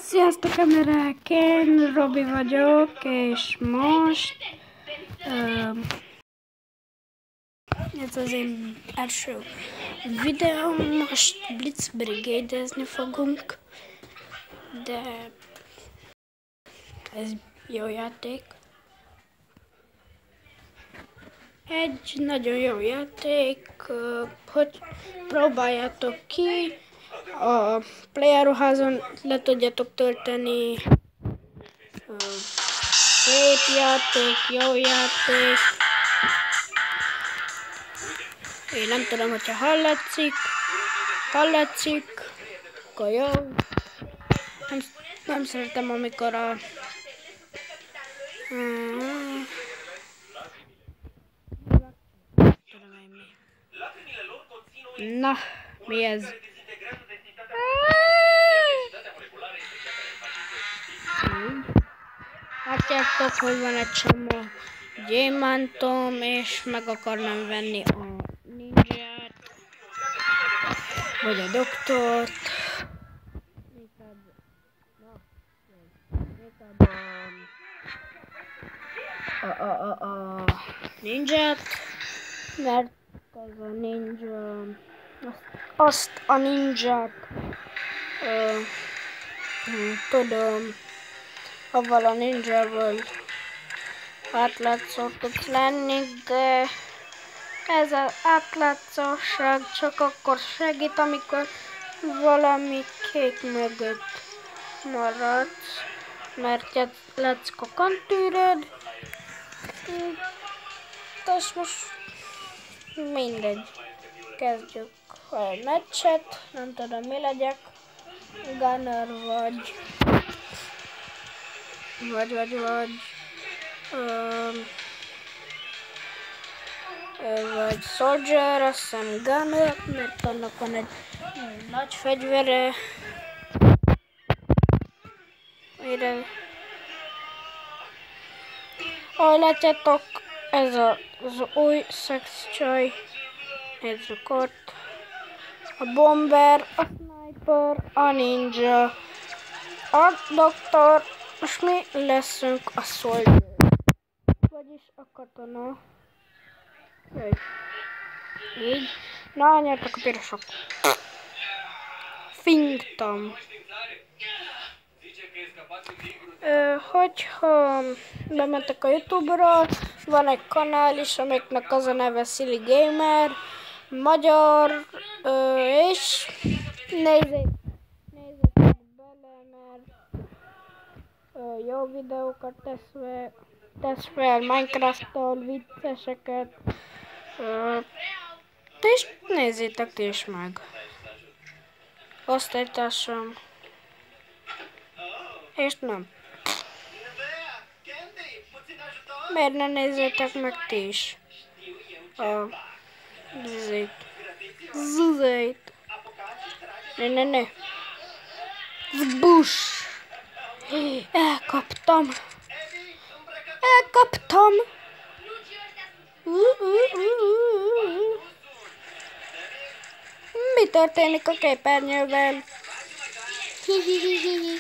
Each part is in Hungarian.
Sziasztok emberek, én Robi vagyok, és most ez az én első videóm, most Blitz Brigade-ezni fogunk, de ez jó játék. Egy nagyon jó játék, hogy próbáljátok ki, a playerházon le tudjátok tölteni, szép játék, jó játék. Én nem tudom, hogyha hallatszik, akkor jó. Nem szeretem, amikor a... Na, mi ez? Látjátok, hogy van egy csomó gyémántom, és meg akarnám venni a ninját, vagy a doktort, a ninját, mert ez a ninja, azt a ninját tudom, avval a ninjával átlátszó tudsz lenni, de ez az átlátszóság csak akkor segít, amikor valami kék mögött maradsz, mert látszik a kontűröd, és most mindegy. Kezdjük a meccset, nem tudom mi legyek, gunner vagy soldier, azt hiszem gunner, mert annak van egy nagy fegyvere. Ahogy látjátok, ez az új szexcsaj, nézzük ott, a bomber, a sniper, a ninja, a doktor, és mi leszünk a soldier, vagyis a katona. Így. Na, nyertek a pirosok. Fingtam. Hogyha bementek a YouTube-ra, van egy kanál is, amiknek az a neve Silly Gamer, magyar, és nézzétek bele, mert jó videókat tesz fel, Minecraft-tól, vicceseket, és nézzétek ti is meg. Osztálytársam. És nem. Miért ne nézzétek meg ti is? A zuzét. Ne. Zbush. Elkaptam. Mi történik a képernyővel? Hihihihi.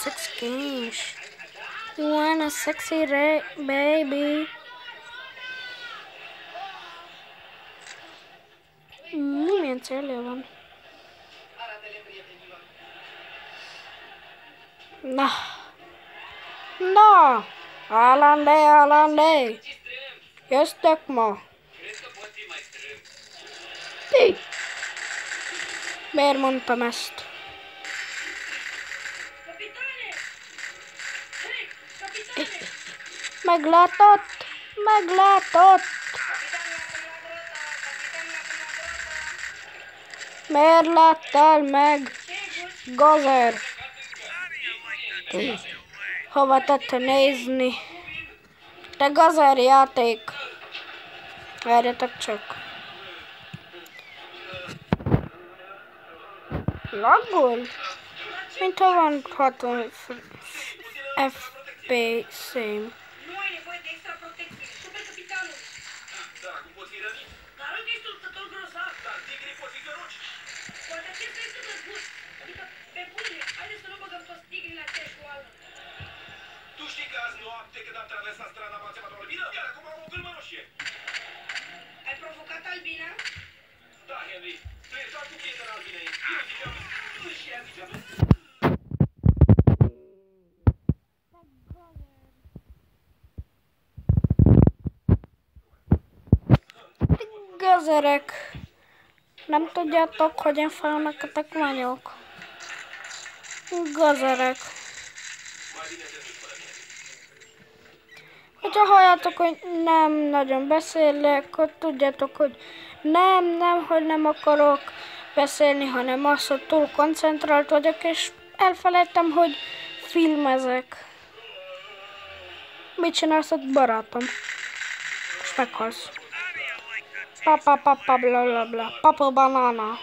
Sex games. You wanna sexy baby? Milyen célja van? Na! Állandé! Jöttök ma? Ti! Miért mondtam ezt? Meglátott! Miért láttál meg? Gazer! Hova tette nézni? Te gazer játék! Várjatok csak! Laggol? Mintha van 60 FPS-im. Tu știi că azi noapte când am traversat strada m-a țepat o albină? Iar acum am o gâlmă roșie. Ai provocat albina? Da, Henry, tu ești doar cu prietena albinei. Eu ziceam, și ea zicea, Gazerek, nem tudjátok, hogy én felnöketek vagyok. Gazerek. Hogyha halljátok, hogy nem nagyon beszélek, akkor tudjátok, hogy hogy nem akarok beszélni, hanem az, hogy túl koncentrált vagyok, és elfelejtem, hogy filmezek. Mit csinálsz ott, barátom? És meghalsz. Papa, papa, bla bla bla. Papa banana.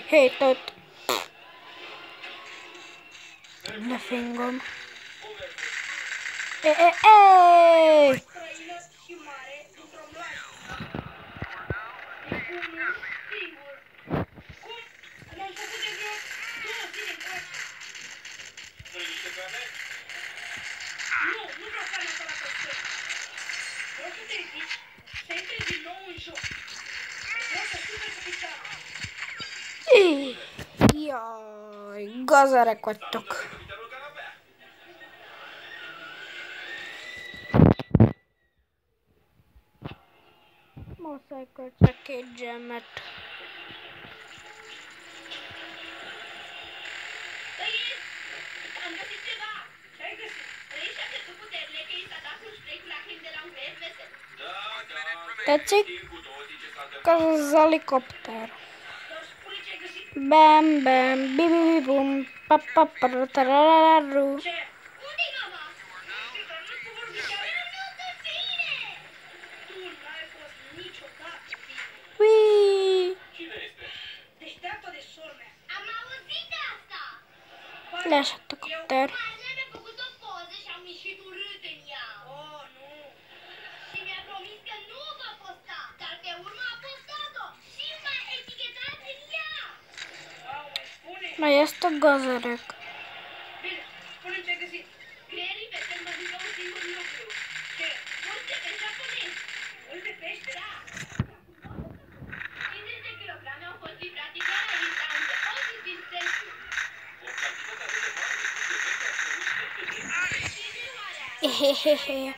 Hétöt. Ne fingom. Hey! Jaj, gazerek vagytok. Muszáj költsek 2 gemmet. Tetszik? Az az helikopter. Bam bam, bibi bum, papaparutararu. Wii. Leesett a kopter. Na, ezt a gazerek. Hehehe.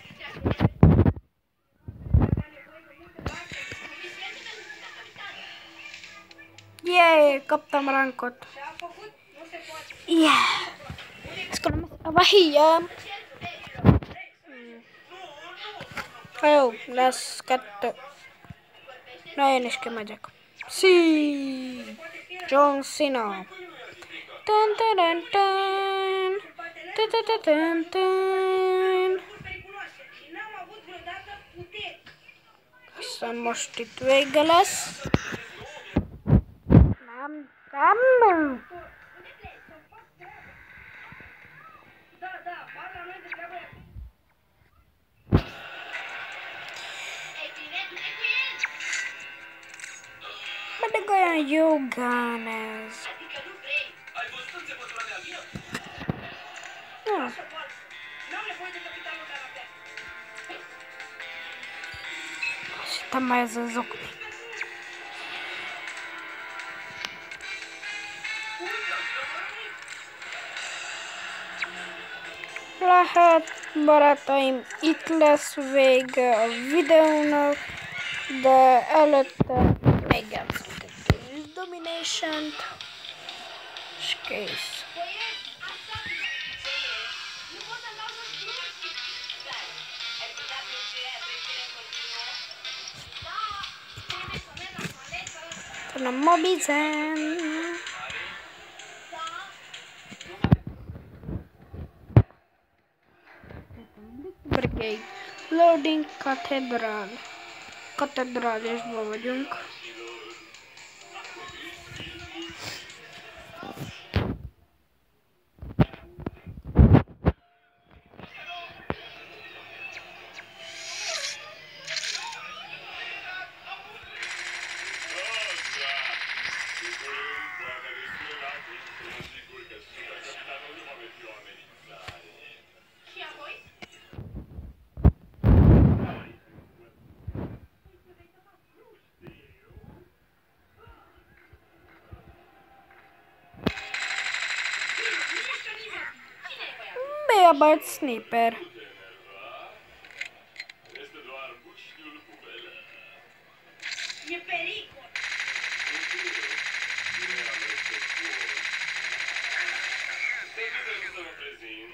Jé, kaptam rankot. Yeah. Ezt akarom a híjam. Jó, lesz 2. Na, én is kimegyek. Sí. John Cena. Dun dun dun dun. Dun dun dun dun dun. Aztán most itt vége lesz. Nem. Pedig olyan jó gán ez. Ja. Azt hittem már ez az ok. Lehet, barátaim, itt lesz vége a videónak, de előtte még játszunk egy kis Domination-t, és kész. A Mobizen. Brigade. Loading Cathedral. Katedrálisban vagyunk. Valójában egy sniper. Este doar buștiul cu bele. E pericol. Permite-mi să mă prezint.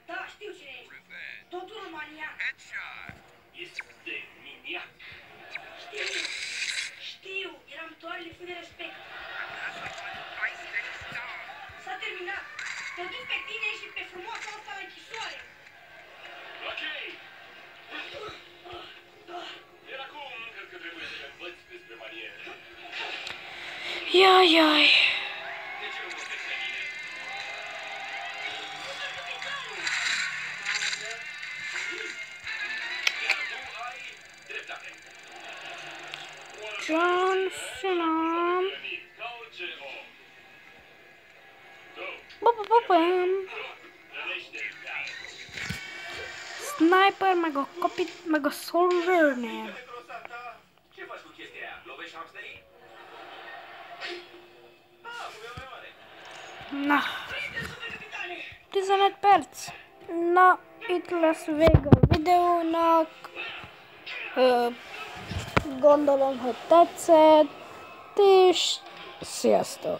Da, știu cine ești. Totul un maniac. Este miniac. Știu, eram doar lipsit de respect. S-a terminat. Te duc pe tine și pe frumoasa asta la închisoare. Ok. Iar acum, cred că trebuie să le învăț despre maniere. Jaj, jaj. De ce nu vorbesc de mine? Iar tu ai dreptate. John Cena. Ca orice om. Bum. Rănește. Sniper, meg a Soldiernél. Ce faci cu chestia aia? Lovești hamsterii? Ah, puteam mai mare. Na. 15 perc. Na, itt lesz vége a videónak. Gondolom, hogy tetszett, és sziasztok!